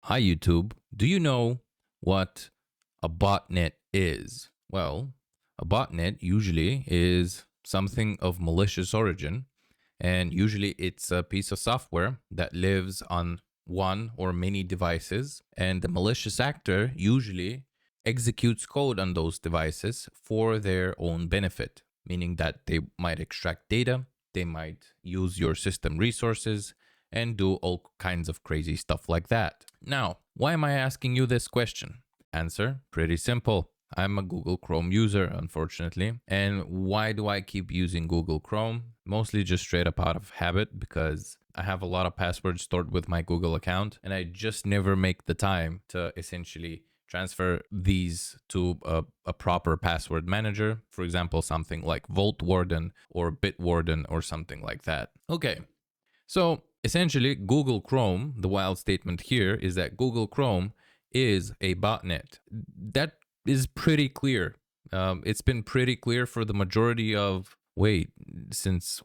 Hi, YouTube. Do you know what a botnet is? Well, a botnet usually is something of malicious origin, and usually it's a piece of software that lives on one or many devices, and the malicious actor usually executes code on those devices for their own benefit, meaning that they might extract data, they might use your system resources, and do all kinds of crazy stuff like that. Now, why am I asking you this question? Answer pretty simple. I'm a Google Chrome user, unfortunately. And why do I keep using Google Chrome? Mostly just straight up out of habit because I have a lot of passwords stored with my Google account and I just never make the time to essentially transfer these to a proper password manager. For example, something like Vault Warden or Bitwarden or something like that. Okay, so essentially, Google Chrome, the wild statement here is that Google Chrome is a botnet. That is pretty clear. It's been pretty clear for the majority of. Wait, since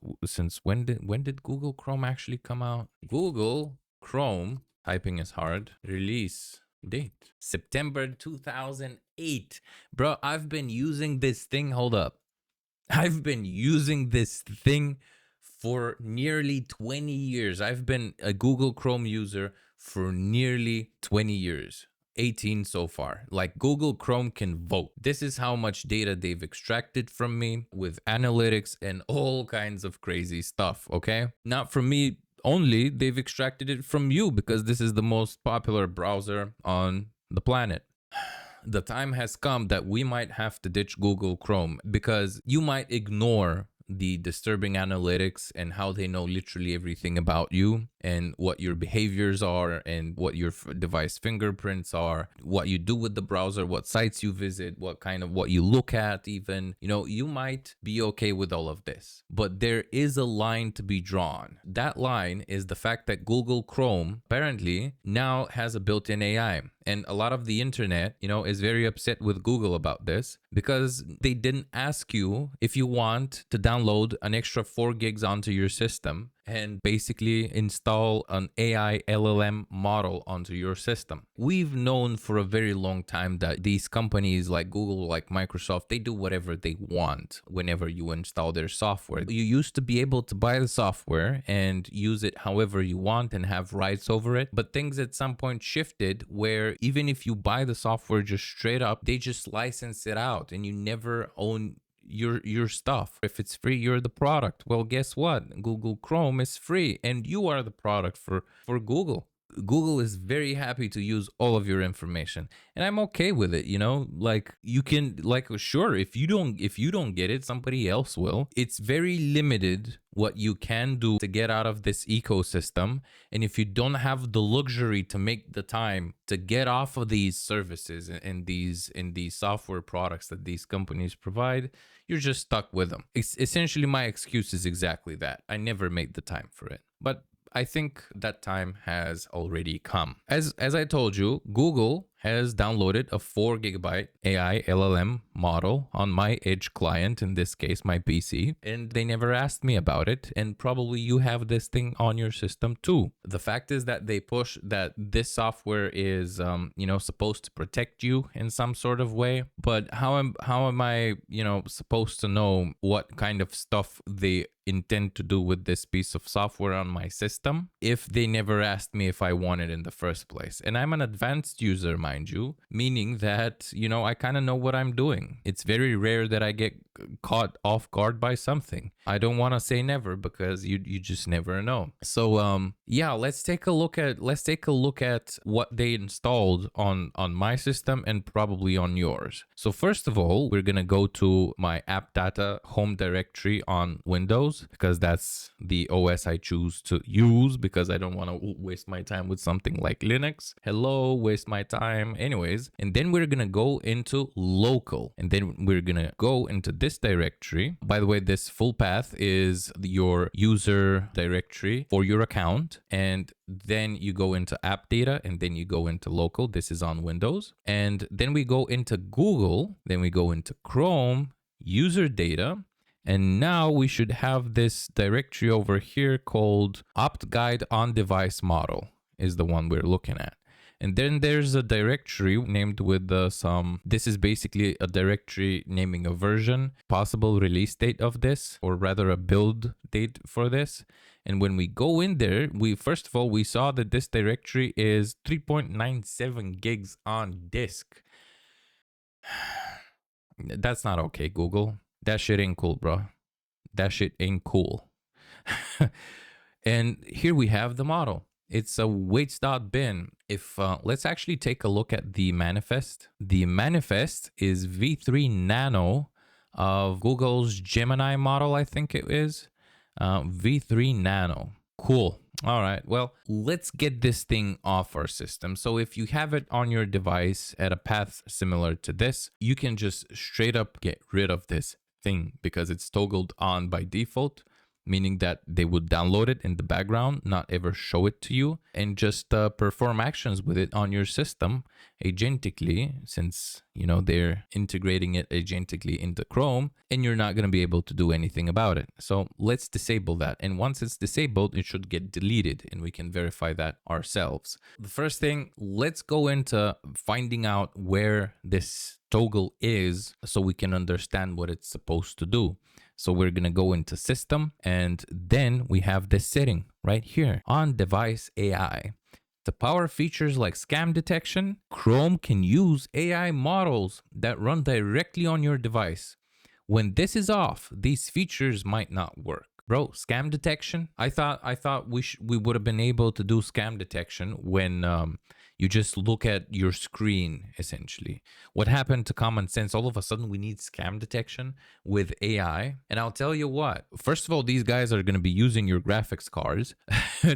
when did Google Chrome actually come out? Google Chrome, typing is hard. Release date September 2008. Bro, I've been using this thing. Hold up. I've been using this thing for nearly 20 years. I've been a Google Chrome user for nearly 20 years. 18 so far. Like Google Chrome can vote. This is how much data they've extracted from me with analytics and all kinds of crazy stuff, okay? Not from me only, they've extracted it from you because this is the most popular browser on the planet. The time has come that we might have to ditch Google Chrome because you might ignore the disturbing analytics and how they know literally everything about you and what your behaviors are and what your device fingerprints are, what you do with the browser, what sites you visit, what you look at even. You might be okay with all of this, but there is a line to be drawn. That line is the fact that Google Chrome apparently now has a built-in AI. And a lot of the internet, is very upset with Google about this because they didn't ask you if you want to download an extra 4 gigs onto your system and basically install an AI LLM model onto your system. We've known for a very long time that these companies like Google, like Microsoft, they do whatever they want whenever you install their software. You used to be able to buy the software and use it however you want and have rights over it, but things at some point shifted where even if you buy the software just straight up, they just license it out and you never own your stuff. If it's free, you're the product. Well, guess what? Google Chrome is free and you are the product for Google. Google is very happy to use all of your information and I'm okay with it. Like you can, like, sure, if you don't get it, somebody else will. It's very limited what you can do to get out of this ecosystem, and if you don't have the luxury to make the time to get off of these services and these software products that these companies provide, you're just stuck with them. It's essentially, my excuse is exactly that. I never made the time for it, but I think that time has already come. As I told you, Google has downloaded a 4 gigabyte AI LLM model on my Edge client, in this case, my PC, and they never asked me about it. And probably you have this thing on your system too. The fact is that they push that this software is, supposed to protect you in some sort of way. But how am I, supposed to know what kind of stuff they intend to do with this piece of software on my system if they never asked me if I want it in the first place? And I'm an advanced user, mind you, meaning that, I kind of know what I'm doing. It's very rare that I get caught off guard by something. I don't want to say never because you just never know. So yeah, let's take a look at what they installed on my system and probably on yours. So first of all, we're going to go to my app data home directory on Windows because that's the OS I choose to use because I don't want to waste my time with something like Linux. Hello, waste my time. Anyways, and then we're going to go into local, and then we're going to go into this directory. By the way, this full path is your user directory for your account, and then you go into app data, and then you go into local. This is on Windows. And then we go into Google, then we go into Chrome, user data. And now we should have this directory over here called opt guide on device model is the one we're looking at. And then there's a directory named with some, this is basically a directory naming a version, possible release date of this, or rather a build date for this. And when we go in there, we first of all, we saw that this directory is 3.97 gigs on disk. That's not okay, Google. That shit ain't cool, bro. That shit ain't cool. And here we have the model. It's a weights.bin. If let's actually take a look at the manifest. The manifest is v3 nano of Google's Gemini model, I think it is. v3 nano. Cool. All right. Well, let's get this thing off our system. So if you have it on your device at a path similar to this, you can just straight up get rid of this thing because it's toggled on by default, meaning that they would download it in the background, not ever show it to you, and just perform actions with it on your system agentically, since, you know, they're integrating it agentically into Chrome, and you're not going to be able to do anything about it. So let's disable that. And once it's disabled, it should get deleted, and we can verify that ourselves. The first thing, let's go into finding out where this toggle is so we can understand what it's supposed to do. So we're going to go into system, and then we have this setting right here on device AI. To power features like scam detection, Chrome can use AI models that run directly on your device. When this is off, these features might not work. Bro, scam detection? I thought we would have been able to do scam detection when you just look at your screen, essentially. What happened to common sense? All of a sudden, we need scam detection with AI. And I'll tell you what, first of all, these guys are going to be using your graphics cards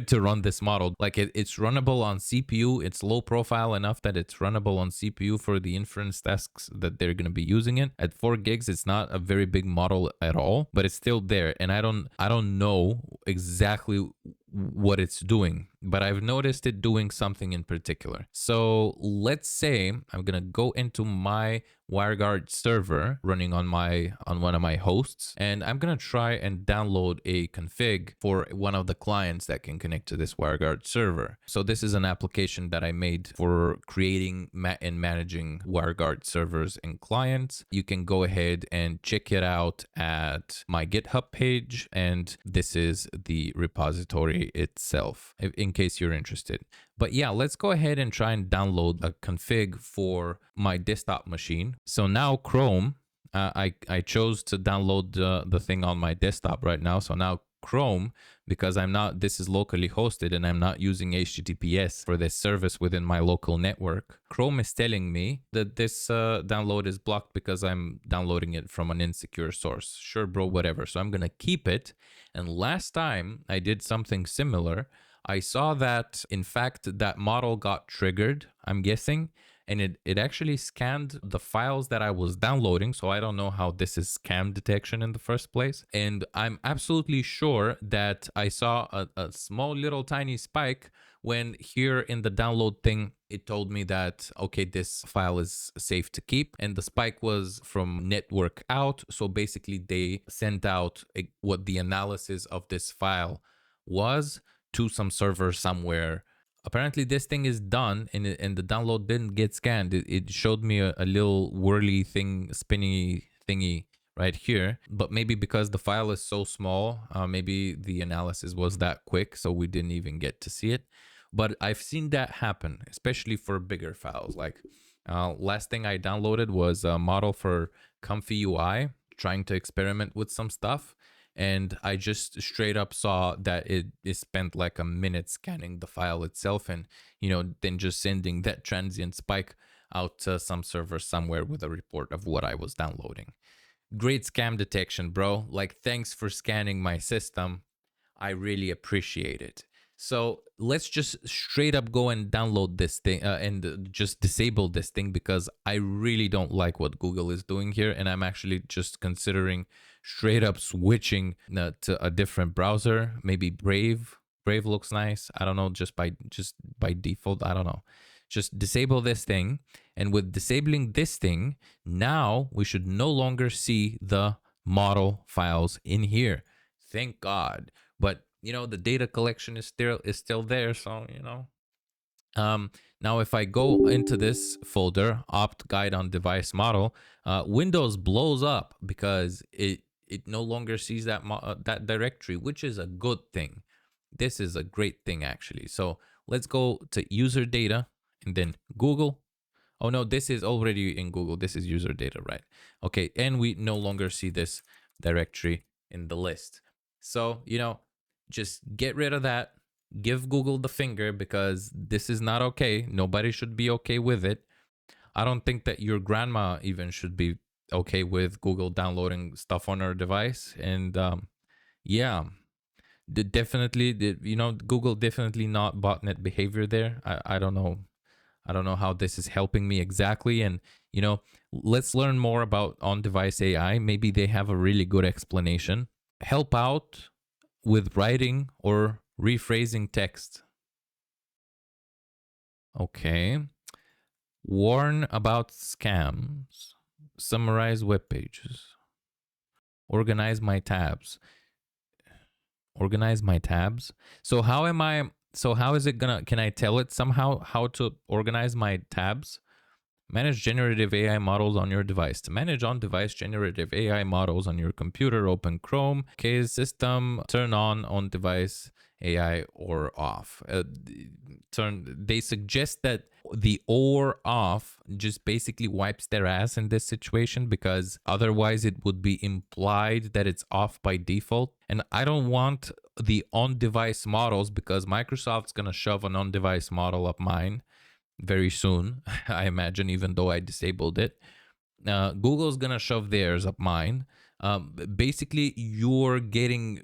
to run this model. Like it's runnable on CPU. It's low profile enough that it's runnable on CPU for the inference tasks that they're going to be using it. At 4 gigs, it's not a very big model at all, but it's still there. And I don't know exactly what it's doing, but I've noticed it doing something in particular. So let's say I'm gonna go into my WireGuard server running on one of my hosts, and I'm gonna try and download a config for one of the clients that can connect to this WireGuard server. So this is an application that I made for creating and managing WireGuard servers and clients. You can go ahead and check it out at my GitHub page, and this is the repository itself in case you're interested. But yeah, let's go ahead and try and download a config for my desktop machine. So now Chrome, I chose to download the thing on my desktop right now. So now Chrome, because this is locally hosted and I'm not using HTTPS for this service within my local network, Chrome is telling me that this download is blocked because I'm downloading it from an insecure source. Sure, bro, whatever. So I'm going to keep it. And last time I did something similar, I saw that, in fact, that model got triggered, I'm guessing, and it actually scanned the files that I was downloading. So I don't know how this is scam detection in the first place. And I'm absolutely sure that I saw a small little tiny spike when here in the download thing, it told me that, okay, this file is safe to keep. And the spike was from network out. So basically they sent out what the analysis of this file was to some server somewhere. Apparently this thing is done, and the download didn't get scanned. It showed me a little whirly thing, spinny thingy right here. But maybe because the file is so small, maybe the analysis was that quick, so we didn't even get to see it. But I've seen that happen, especially for bigger files. Like last thing I downloaded was a model for Comfy UI, trying to experiment with some stuff. And I just straight up saw that it spent like a minute scanning the file itself, and, you know, then just sending that transient spike out to some server somewhere with a report of what I was downloading. Great scam detection, bro. Like, thanks for scanning my system. I really appreciate it. So let's just straight up go and download this thing and just disable this thing, because I really don't like what Google is doing here. And I'm actually just considering straight up switching to a different browser, maybe Brave. Brave looks nice. I don't know, just by default, I don't know. Just disable this thing. And with disabling this thing, now we should no longer see the model files in here. Thank God. But, you know, the data collection is still there. So, you know, Now, if I go into this folder, opt guide on device model, Windows blows up because it no longer sees that directory, which is a good thing. This is a great thing, actually. So let's go to user data and then Google. Oh no, this is already in Google. This is user data, right? Okay, and we no longer see this directory in the list. So, just get rid of that. Give Google the finger because this is not okay. Nobody should be okay with it. I don't think that your grandma even should be okay with Google downloading stuff on her device. And yeah, Google definitely not botnet behavior there. I don't know. I don't know how this is helping me exactly. And, let's learn more about on device AI. Maybe they have a really good explanation. Help out with writing or rephrasing text. Okay. Warn about scams. Summarize web pages. Organize my tabs. Organize my tabs. So how is it gonna, can I tell it somehow how to organize my tabs? Manage generative AI models on your device. To manage on-device generative AI models on your computer, open Chrome, case system, turn on device AI or off. They suggest that the or off just basically wipes their ass in this situation because otherwise it would be implied that it's off by default. And I don't want the on-device models because Microsoft's gonna shove an on-device model up mine very soon, I imagine, even though I disabled it. Google's gonna shove theirs up mine. Basically, you're getting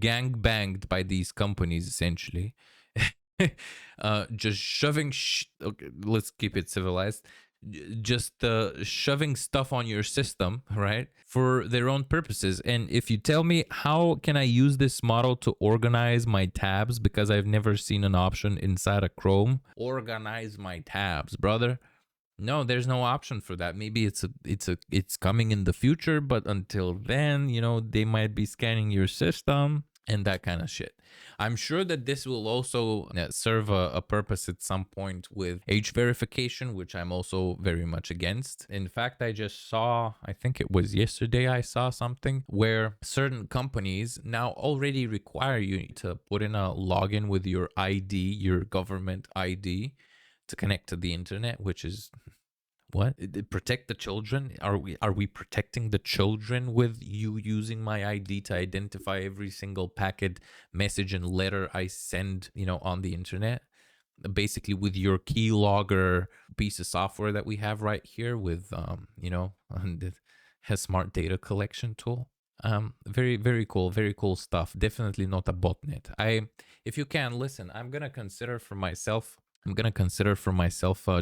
gang banged by these companies essentially. Just shoving. Okay, let's keep it civilized. Just shoving stuff on your system, right, for their own purposes. And if you tell me how can I use this model to organize my tabs, because I've never seen an option inside of Chrome, organize my tabs, brother. No, there's no option for that. Maybe it's coming in the future, but until then, they might be scanning your system and that kind of shit. I'm sure that this will also serve a purpose at some point with age verification, which I'm also very much against. In fact, I just saw, I think it was yesterday, I saw something where certain companies now already require you to put in a login with your ID, your government ID, to connect to the internet, which is what? Protect the children? Are we protecting the children with you using my ID to identify every single packet, message, and letter I send, on the internet? Basically, with your keylogger piece of software that we have right here with, the smart data collection tool. Very, very cool, very cool stuff. Definitely not a botnet. If you can listen, I'm gonna consider for myself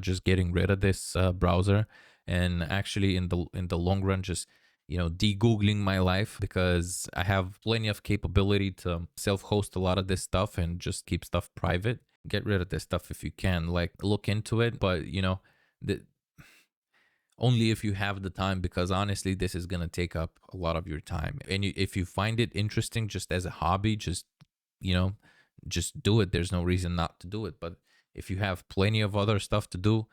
just getting rid of this browser, and actually in the long run just de-googling my life, because I have plenty of capability to self-host a lot of this stuff and just keep stuff private. Get rid of this stuff if you can, like look into it, but the, only if you have the time, because honestly this is gonna take up a lot of your time. And if you find it interesting just as a hobby, you know just do it. There's no reason not to do it. But if you have plenty of other stuff to do,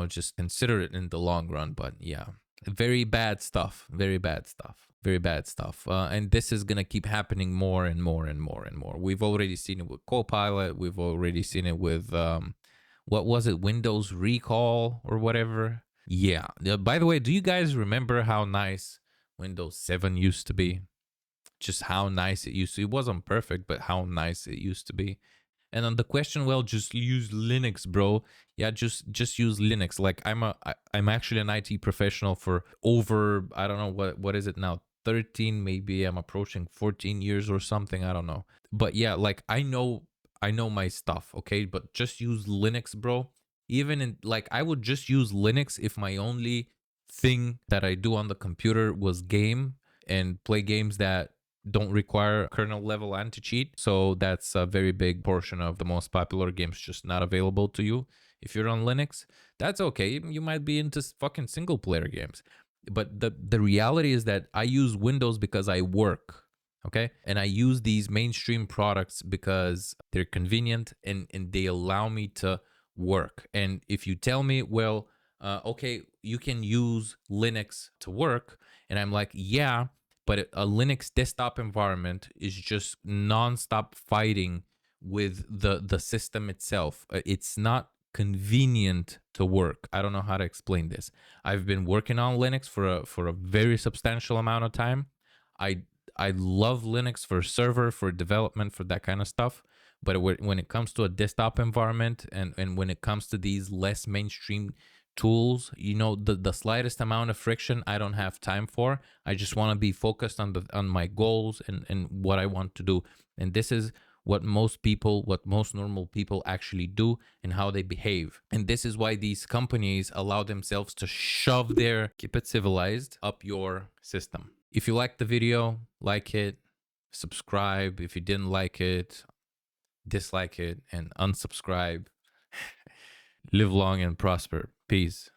just consider it in the long run. But yeah, very bad stuff, very bad stuff, very bad stuff. And this is going to keep happening more and more and more and more. We've already seen it with Copilot. We've already seen it with, what was it, Windows Recall or whatever. Yeah. By the way, do you guys remember how nice Windows 7 used to be? Just how nice it used to. It wasn't perfect, but how nice it used to be. And on the question, well, just use Linux, bro. Yeah, just use Linux. Like I'm actually an IT professional for over, I don't know what is it now, 13, maybe I'm approaching 14 years or something, I don't know. But yeah, like I know my stuff, okay? But just use Linux, bro. Even in, like, I would just use Linux if my only thing that I do on the computer was game and play games that don't require kernel level anti-cheat. So that's a very big portion of the most popular games just not available to you. If you're on Linux, that's okay. You might be into fucking single player games. But the reality is that I use Windows because I work. Okay. And I use these mainstream products because they're convenient and they allow me to work. And if you tell me, well, okay, you can use Linux to work, and I'm like, yeah, but a Linux desktop environment is just nonstop fighting with the system itself. It's not convenient to work. I don't know how to explain this. I've been working on Linux for a very substantial amount of time. I I love Linux for server, for development, for that kind of stuff. But when it comes to a desktop environment, and when it comes to these less mainstream tools, the slightest amount of friction I don't have time for. I just want to be focused on my goals and what I want to do. And this is what most normal people actually do and how they behave. And this is why these companies allow themselves to shove their keep it civilized up your system. If you liked the video, like it, subscribe. If you didn't like it, dislike it, and unsubscribe. Live long and prosper. Peace.